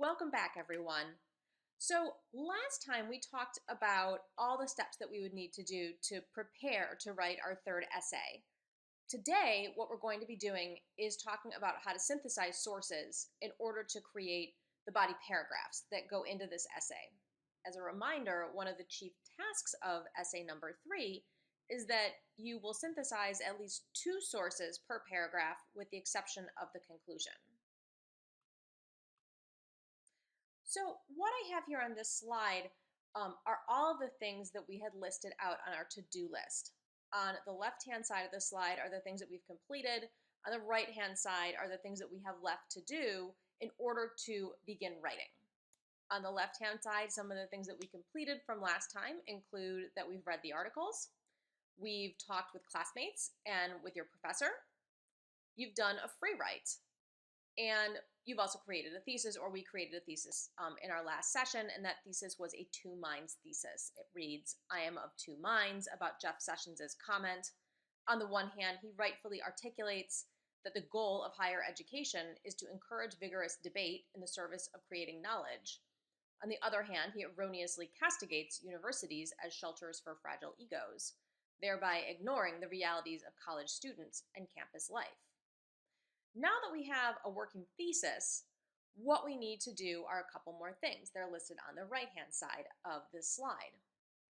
Welcome back, everyone. So, last time we talked about all the steps that we would need to do to prepare to write our third essay. Today, what we're going to be doing is talking about how to synthesize sources in order to create the body paragraphs that go into this essay. As a reminder, one of the chief tasks of essay number 3 is that you will synthesize at least 2 sources per paragraph with the exception of the conclusion. So, what I have here on this slide are all the things that we had listed out on our to-do list. On the left-hand side of the slide are the things that we've completed. On the right-hand side are the things that we have left to do in order to begin writing. On the left-hand side, some of the things that we completed from last time include that we've read the articles, we've talked with classmates and with your professor, you've done a free write, and you've also created a thesis, or we created a thesis in our last session, and that thesis was a 2 minds thesis. It reads, I am of 2 minds about Jeff Sessions' comment. On the one hand, he rightfully articulates that the goal of higher education is to encourage vigorous debate in the service of creating knowledge. On the other hand, he erroneously castigates universities as shelters for fragile egos, thereby ignoring the realities of college students and campus life. Now that we have a working thesis, what we need to do are a couple more things. They're listed on the right-hand side of this slide.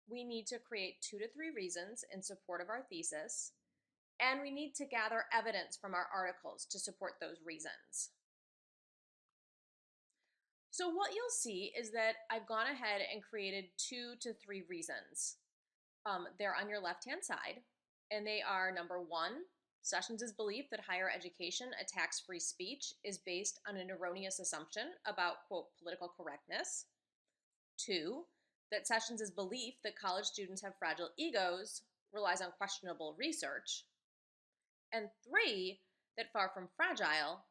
We need to create 2 to 3 reasons in support of our thesis, and we need to gather evidence from our articles to support those reasons. So what you'll see is that I've gone ahead and created 2 to 3 reasons. They're on your left-hand side, and they are number 1, Sessions' belief that higher education attacks free speech is based on an erroneous assumption about, quote, political correctness. 2, that Sessions' belief that college students have fragile egos relies on questionable research. And 3, that far from fragile,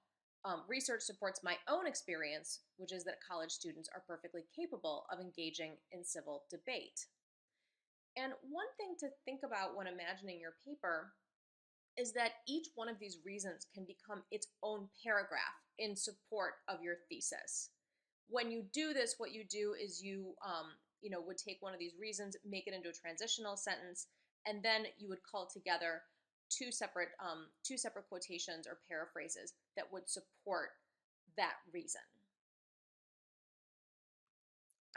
research supports my own experience, which is that college students are perfectly capable of engaging in civil debate. And one thing to think about when imagining your paper is that each one of these reasons can become its own paragraph in support of your thesis. When you do this, what you do is you would take one of these reasons, make it into a transitional sentence, and then you would call together two separate quotations or paraphrases that would support that reason.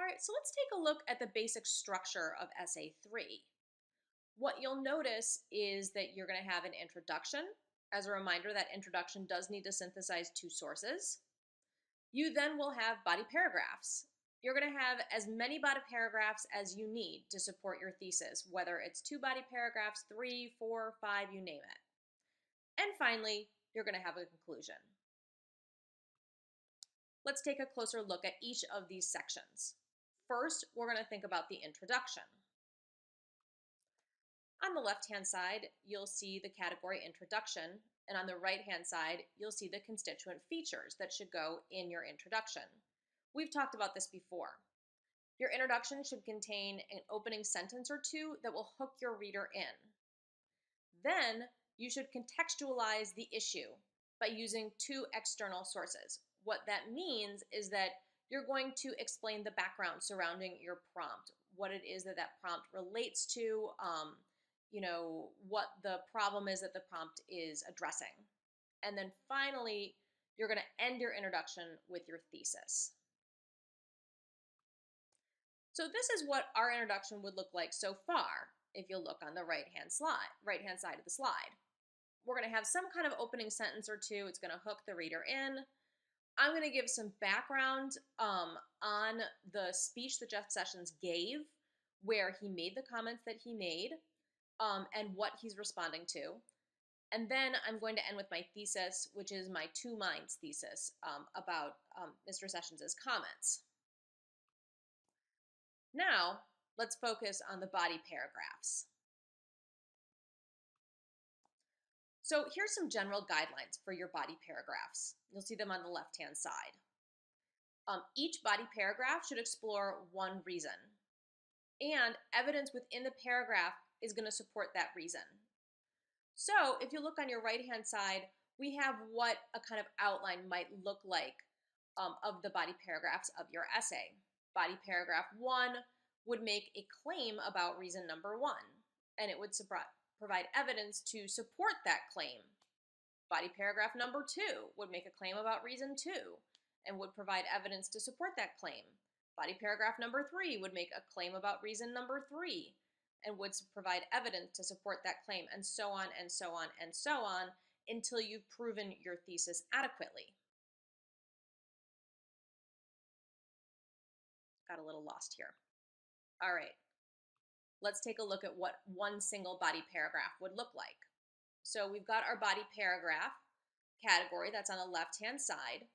All right, so let's take a look at the basic structure of essay 3. What you'll notice is that you're going to have an introduction. As a reminder, that introduction does need to synthesize 2 sources. You then will have body paragraphs. You're going to have as many body paragraphs as you need to support your thesis, whether it's 2 body paragraphs, 3, 4, 5, you name it. And finally, you're going to have a conclusion. Let's take a closer look at each of these sections. First, we're going to think about the introduction. On the left-hand side, you'll see the category introduction, and on the right-hand side, you'll see the constituent features that should go in your introduction. We've talked about this before. Your introduction should contain an opening sentence or 2 that will hook your reader in. Then, you should contextualize the issue by using 2 external sources. What that means is that you're going to explain the background surrounding your prompt, what it is that prompt relates to, what the problem is that the prompt is addressing. And then finally, you're going to end your introduction with your thesis. So this is what our introduction would look like so far if you look on the right-hand side of the slide. We're going to have some kind of opening sentence or 2. It's going to hook the reader in. I'm going to give some background on the speech that Jeff Sessions gave, where he made the comments that he made, and what he's responding to. And then I'm going to end with my thesis, which is my 2 minds thesis about Mr. Sessions' comments. Now, let's focus on the body paragraphs. So here's some general guidelines for your body paragraphs. You'll see them on the left-hand side. Each body paragraph should explore 1 reason, and evidence within the paragraph is going to support that reason. So if you look on your right-hand side, we have what a kind of outline might look like of the body paragraphs of your essay. Body paragraph 1 would make a claim about reason number 1, and it would provide evidence to support that claim. Body paragraph number 2 would make a claim about reason 2 and would provide evidence to support that claim. Body paragraph number 3 would make a claim about reason number 3 and would provide evidence to support that claim, and so on and so on and so on until you've proven your thesis adequately. Got a little lost here. All right, let's take a look at what one single body paragraph would look like. So we've got our body paragraph category that's on the left-hand side.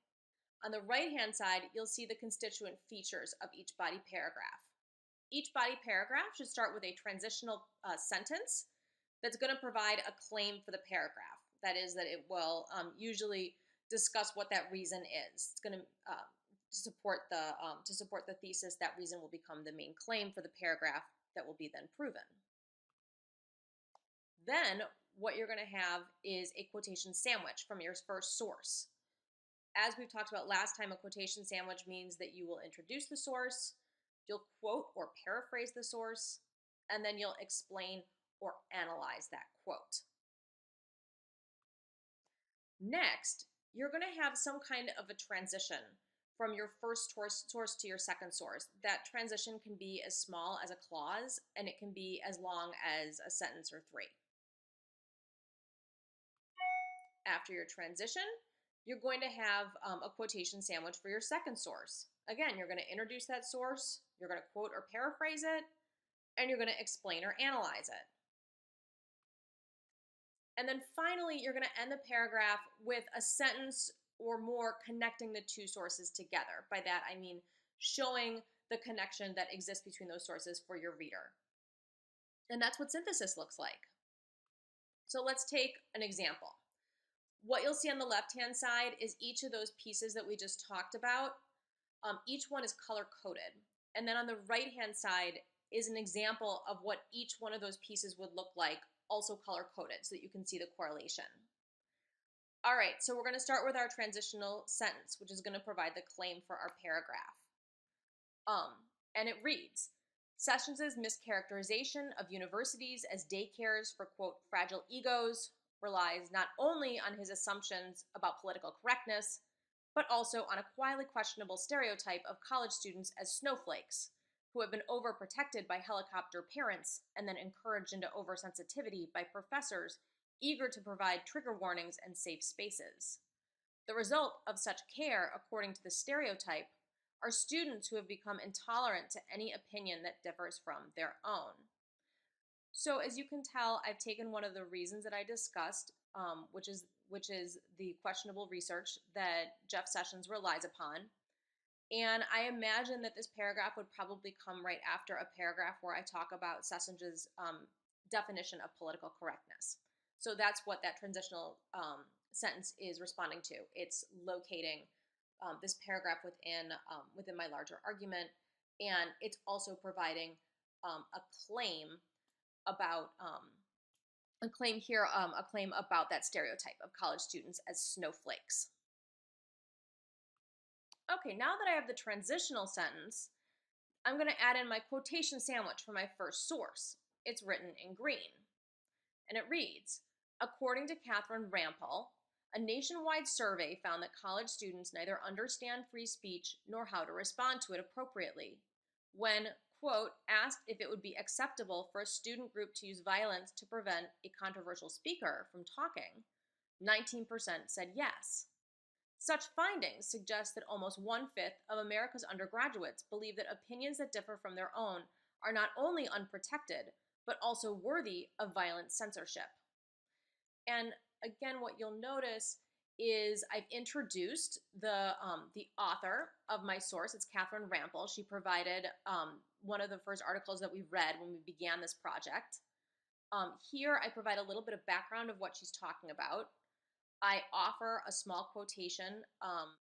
On the right-hand side, you'll see the constituent features of each body paragraph. Each body paragraph should start with a transitional sentence that's going to provide a claim for the paragraph. That is, that it will usually discuss what that reason is. It's going to support the thesis. That reason will become the main claim for the paragraph that will be then proven. Then what you're going to have is a quotation sandwich from your first source. As we've talked about last time, a quotation sandwich means that you will introduce the source, you'll quote or paraphrase the source, and then you'll explain or analyze that quote. Next, you're going to have some kind of a transition from your first source to your second source. That transition can be as small as a clause, and it can be as long as a sentence or 3. After your transition, you're going to have a quotation sandwich for your second source. Again, you're going to introduce that source, you're going to quote or paraphrase it, and you're going to explain or analyze it. And then finally, you're going to end the paragraph with a sentence or more connecting the two sources together. By that, I mean showing the connection that exists between those sources for your reader. And that's what synthesis looks like. So let's take an example. What you'll see on the left-hand side is each of those pieces that we just talked about. Each one is color-coded. And then on the right-hand side is an example of what each one of those pieces would look like, also color-coded, so that you can see the correlation. All right, so we're going to start with our transitional sentence, which is going to provide the claim for our paragraph. And it reads, Sessions' mischaracterization of universities as daycares for, quote, fragile egos relies not only on his assumptions about political correctness, but also on a quietly questionable stereotype of college students as snowflakes, who have been overprotected by helicopter parents and then encouraged into oversensitivity by professors eager to provide trigger warnings and safe spaces. The result of such care, according to the stereotype, are students who have become intolerant to any opinion that differs from their own. So as you can tell, I've taken one of the reasons that I discussed, which is the questionable research that Jeff Sessions relies upon. And I imagine that this paragraph would probably come right after a paragraph where I talk about Sessions' definition of political correctness. So that's what that transitional sentence is responding to. It's locating this paragraph within my larger argument, and it's also providing a claim about a claim about that stereotype of college students as snowflakes. Okay, now that I have the transitional sentence, I'm going to add in my quotation sandwich for my first source. It's written in green, and it reads, According to Catherine Rampal, a nationwide survey found that college students neither understand free speech nor how to respond to it appropriately. When, quote, asked if it would be acceptable for a student group to use violence to prevent a controversial speaker from talking, 19% said yes. Such findings suggest that almost 1/5 of America's undergraduates believe that opinions that differ from their own are not only unprotected, but also worthy of violent censorship. And again, what you'll notice is I've introduced the author of my source. It's Catherine Rampal. She provided one of the first articles that we read when we began this project. Here, I provide a little bit of background of what she's talking about. I offer a small quotation,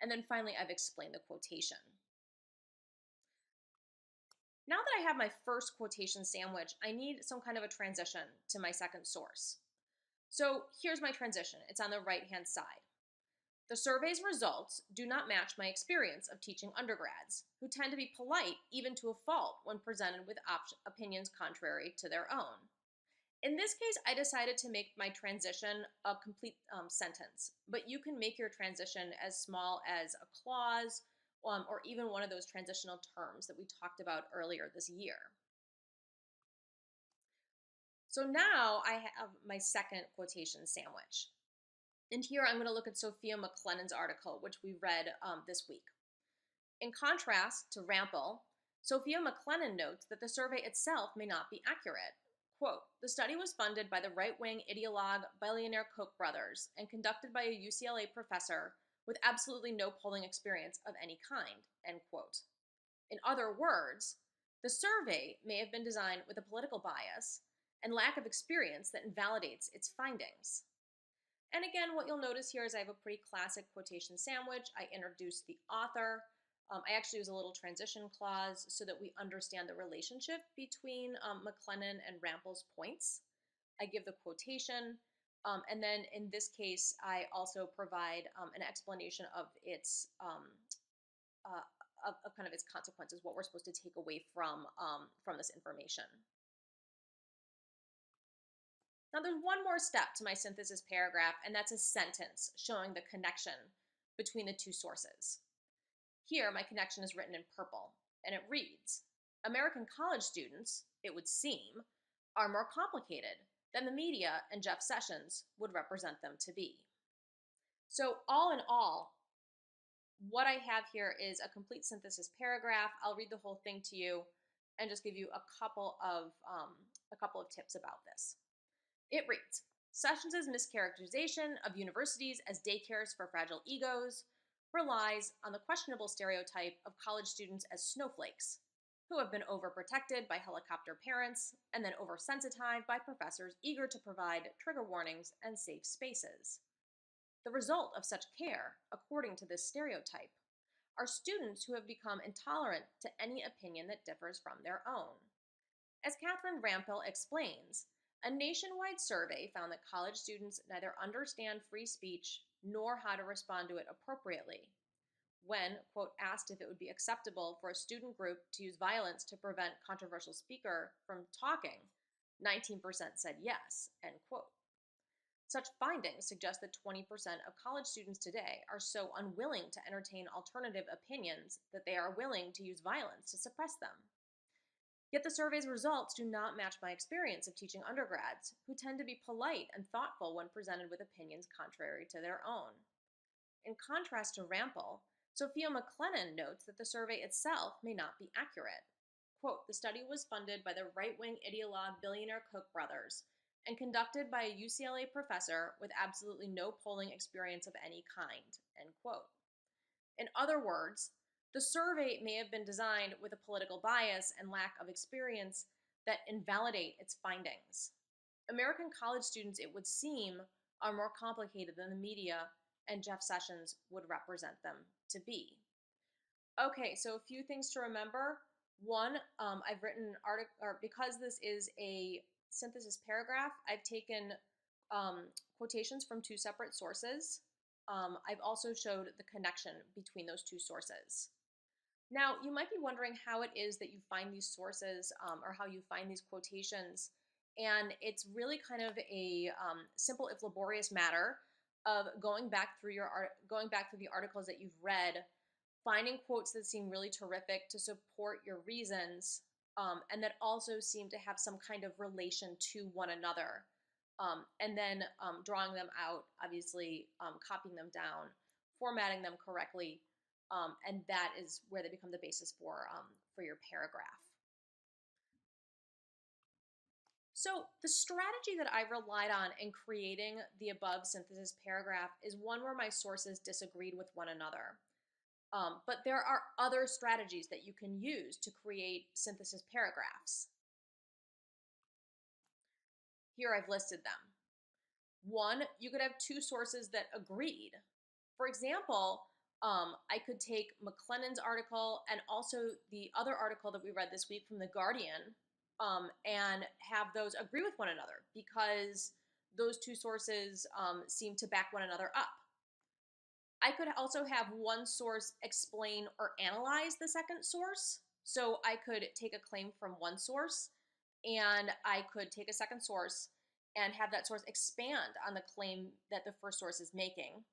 and then finally, I've explained the quotation. Now that I have my first quotation sandwich, I need some kind of a transition to my second source. So here's my transition. It's on the right-hand side. The survey's results do not match my experience of teaching undergrads, who tend to be polite even to a fault when presented with opinions contrary to their own. In this case, I decided to make my transition a complete sentence, but you can make your transition as small as a clause or even one of those transitional terms that we talked about earlier this year. So now I have my second quotation sandwich. And here I'm going to look at Sophia McLennan's article, which we read this week. In contrast to Rampel, Sophia McLennan notes that the survey itself may not be accurate. Quote, the study was funded by the right-wing ideologue billionaire Koch brothers and conducted by a UCLA professor with absolutely no polling experience of any kind, end quote. In other words, the survey may have been designed with a political bias and lack of experience that invalidates its findings. And again, what you'll notice here is I have a pretty classic quotation sandwich. I introduce the author. I actually use a little transition clause so that we understand the relationship between McLennan and Rampel's points. I give the quotation, and then in this case, I also provide an explanation of its uh, of kind of its consequences, what we're supposed to take away from this information. Now, there's one more step to my synthesis paragraph, and that's a sentence showing the connection between the two sources. Here, my connection is written in purple, and it reads, American college students, it would seem, are more complicated than the media and Jeff Sessions would represent them to be. So all in all, what I have here is a complete synthesis paragraph. I'll read the whole thing to you and just give you a couple of tips about this. It reads, Sessions' mischaracterization of universities as daycares for fragile egos relies on the questionable stereotype of college students as snowflakes, who have been overprotected by helicopter parents and then oversensitized by professors eager to provide trigger warnings and safe spaces. The result of such care, according to this stereotype, are students who have become intolerant to any opinion that differs from their own. As Catherine Rampel explains, a nationwide survey found that college students neither understand free speech nor how to respond to it appropriately. When, quote, asked if it would be acceptable for a student group to use violence to prevent controversial speaker from talking, 19% said yes, end quote. Such findings suggest that 20% of college students today are so unwilling to entertain alternative opinions that they are willing to use violence to suppress them. Yet the survey's results do not match my experience of teaching undergrads, who tend to be polite and thoughtful when presented with opinions contrary to their own. In contrast to Rampel, Sophia McLennan notes that the survey itself may not be accurate. Quote, the study was funded by the right-wing ideologue billionaire Koch brothers and conducted by a UCLA professor with absolutely no polling experience of any kind, end quote. In other words, the survey may have been designed with a political bias and lack of experience that invalidate its findings. American college students, it would seem, are more complicated than the media and Jeff Sessions would represent them to be. Okay, so a few things to remember. One, I've written an article, or because this is a synthesis paragraph, I've taken quotations from two separate sources. I've also showed the connection between those two sources. Now, you might be wondering how it is that you find these sources or how you find these quotations. And it's really kind of a simple, if laborious matter of going back through the articles that you've read, finding quotes that seem really terrific to support your reasons, and that also seem to have some kind of relation to one another. And then drawing them out, obviously copying them down, formatting them correctly, and that is where they become the basis for your paragraph. So the strategy that I relied on in creating the above synthesis paragraph is one where my sources disagreed with one another. But there are other strategies that you can use to create synthesis paragraphs. Here I've listed them. One, you could have two sources that agreed. For example, I could take McLennan's article and also the other article that we read this week from The Guardian and have those agree with one another because those two sources seem to back one another up. I could also have one source explain or analyze the second source. So I could take a claim from one source and I could take a second source and have that source expand on the claim that the first source is making.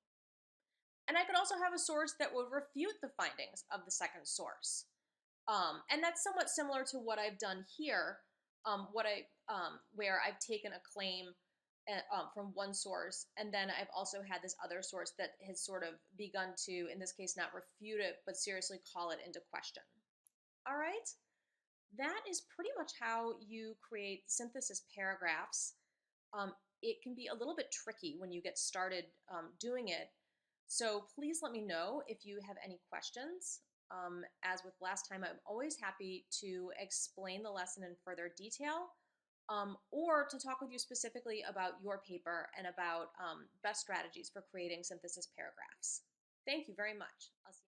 And I could also have a source that would refute the findings of the second source. And that's somewhat similar to what I've done here, where I've taken a claim from one source, and then I've also had this other source that has sort of begun to, in this case, not refute it, but seriously call it into question. All right, that is pretty much how you create synthesis paragraphs. Um, it can be a little bit tricky when you get started doing it. So please let me know if you have any questions. As with last time, I'm always happy to explain the lesson in further detail, or to talk with you specifically about your paper and about best strategies for creating synthesis paragraphs. Thank you very much. I'll see you.